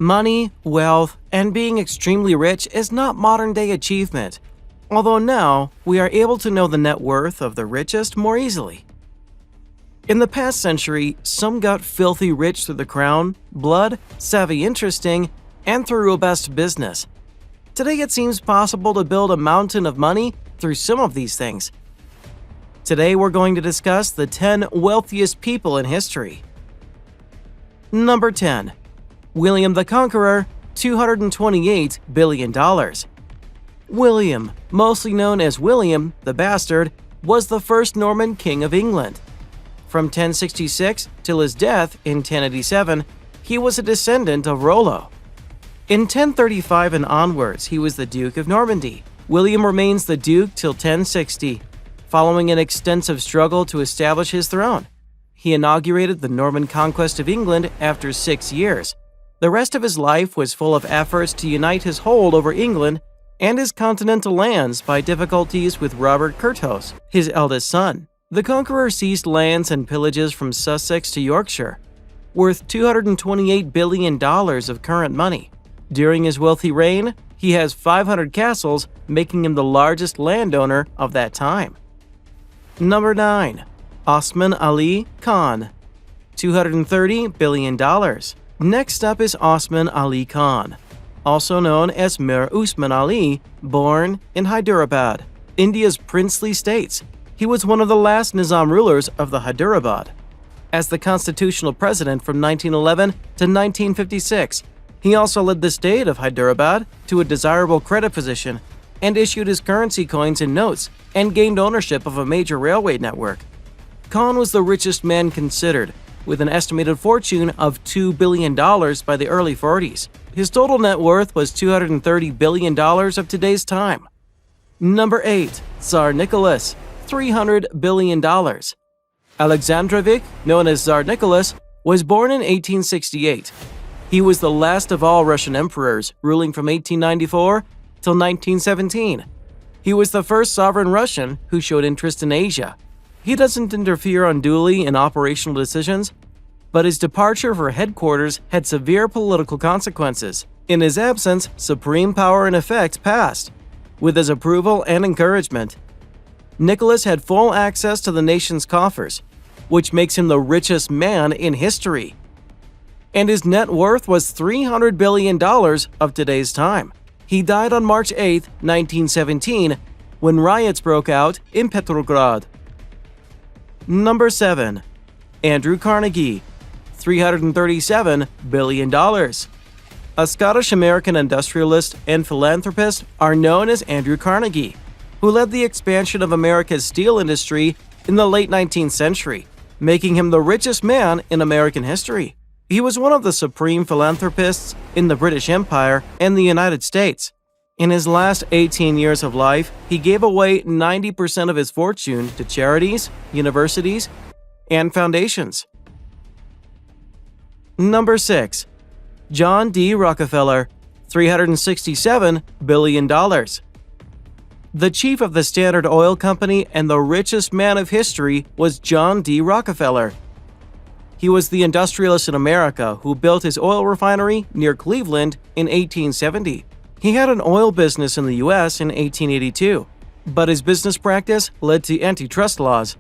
Money, wealth, and being extremely rich is not modern-day achievement, although now we are able to know the net worth of the richest more easily. In the past century, some got filthy rich through the crown, blood, savvy interesting, and through robust business. Today it seems possible to build a mountain of money through some of these things. Today we're going to discuss the 10 wealthiest people in history. Number 10. William the Conqueror, $228 billion. William, mostly known as William the Bastard, was the first Norman king of England. From 1066 till his death in 1087, he was a descendant of Rollo. In 1035 and onwards, he was the Duke of Normandy. William remains the Duke till 1060, following an extensive struggle to establish his throne. He inaugurated the Norman conquest of England after 6 years. The rest of his life was full of efforts to unite his hold over England and his continental lands by difficulties with Robert Curthose, his eldest son. The conqueror seized lands and pillages from Sussex to Yorkshire, worth $228 billion of current money. During his wealthy reign, he has 500 castles, making him the largest landowner of that time. Number 9. Osman Ali Khan, $230 billion. Next up is Osman Ali Khan, also known as Mir Usman Ali, born in Hyderabad, India's princely states. He was one of the last Nizam rulers of the Hyderabad. As the constitutional president from 1911 to 1956, he also led the state of Hyderabad to a desirable credit position and issued his currency coins and notes and gained ownership of a major railway network. Khan was the richest man considered, with an estimated fortune of $2 billion by the early 40s. His total net worth was $230 billion of today's time. Number 8. Tsar Nicholas, $300 billion. Alexandrovich, known as Tsar Nicholas, was born in 1868. He was the last of all Russian emperors, ruling from 1894 till 1917. He was the first sovereign Russian who showed interest in Asia. He doesn't interfere unduly in operational decisions, but his departure for headquarters had severe political consequences. In his absence, supreme power in effect passed, with his approval and encouragement. Nicholas had full access to the nation's coffers, which makes him the richest man in history. And his net worth was $300 billion of today's time. He died on March 8, 1917, when riots broke out in Petrograd. Number 7. Andrew Carnegie, $337 billion. A Scottish-American industrialist and philanthropist are known as Andrew Carnegie, who led the expansion of America's steel industry in the late 19th century, making him the richest man in American history. He was one of the supreme philanthropists in the British Empire and the United States. In his last 18 years of life, he gave away 90% of his fortune to charities, universities, and foundations. Number 6. John D. Rockefeller, $367 billion. The chief of the Standard Oil Company and the richest man of history was John D. Rockefeller. He was the industrialist in America who built his oil refinery near Cleveland in 1870. He had an oil business in the U.S. in 1882, but his business practice led to antitrust laws.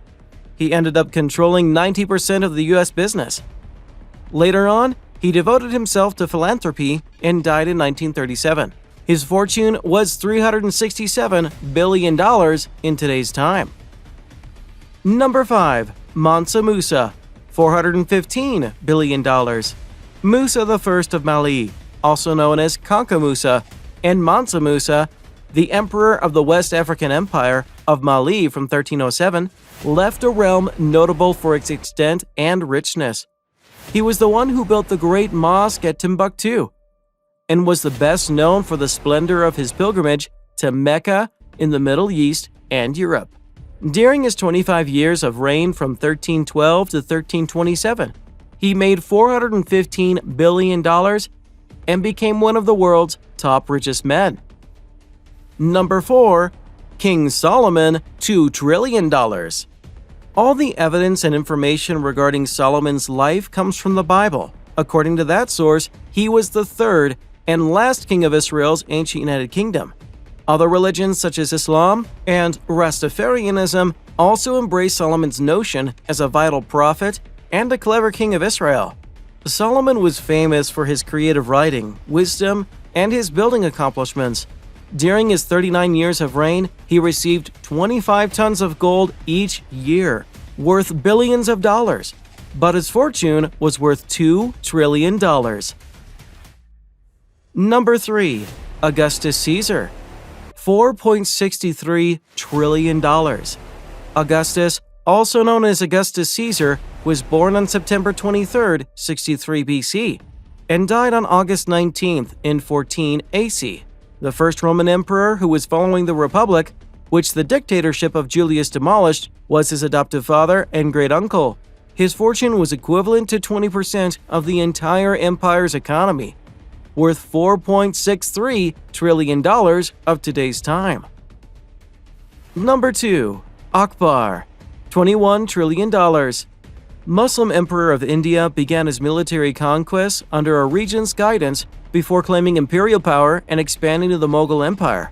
He ended up controlling 90% of the U.S. business. Later on, he devoted himself to philanthropy and died in 1937. His fortune was $367 billion in today's time. Number 5. Mansa Musa, $415 billion. Musa I of Mali, also known as Kanka Musa, and Mansa Musa, the emperor of the West African Empire of Mali from 1307, left a realm notable for its extent and richness. He was the one who built the Great Mosque at Timbuktu, and was the best known for the splendor of his pilgrimage to Mecca in the Middle East and Europe. During his 25 years of reign from 1312 to 1327, he made $415 billion and became one of the world's top richest men. Number 4. King Solomon, $2 trillion. All the evidence and information regarding Solomon's life comes from the Bible. According to that source, he was the third and last king of Israel's ancient United Kingdom. Other religions such as Islam and Rastafarianism also embrace Solomon's notion as a vital prophet and a clever king of Israel. Solomon was famous for his creative writing, wisdom, and his building accomplishments. During his 39 years of reign, he received 25 tons of gold each year, worth billions of dollars. But his fortune was worth $2 trillion. Number 3. Augustus Caesar. $4.63 trillion. Augustus, also known as Augustus Caesar, was born on September 23, 63 BC, and died on August 19 in 14 AC. The first Roman emperor who was following the Republic, which the dictatorship of Julius demolished, was his adoptive father and great-uncle. His fortune was equivalent to 20% of the entire empire's economy, worth $4.63 trillion of today's time. Number 2. Akbar. $21 trillion. Muslim Emperor of India began his military conquests under a regent's guidance before claiming imperial power and expanding to the Mughal Empire.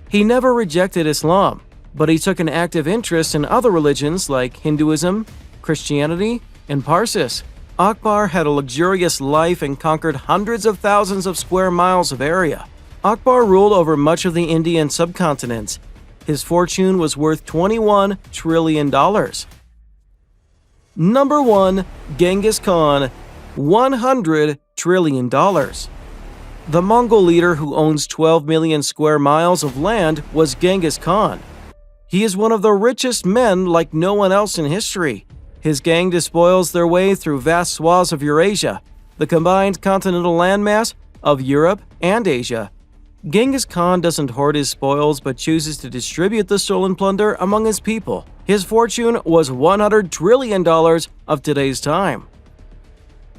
He never rejected Islam, but he took an active interest in other religions like Hinduism, Christianity, and Parsis. Akbar had a luxurious life and conquered hundreds of thousands of square miles of area. Akbar ruled over much of the Indian subcontinent. His fortune was worth $21 trillion. Number 1. Genghis Khan. $100 trillion. The Mongol leader who owns 12 million square miles of land was Genghis Khan. He is one of the richest men like no one else in history. His gang despoils their way through vast swaths of Eurasia, the combined continental landmass of Europe and Asia. Genghis Khan doesn't hoard his spoils but chooses to distribute the stolen plunder among his people. His fortune was $100 trillion of today's time.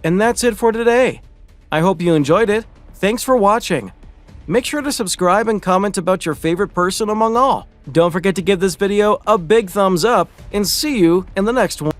And that's it for today. I hope you enjoyed it. Thanks for watching. Make sure to subscribe and comment about your favorite person among all. Don't forget to give this video a big thumbs up and see you in the next one.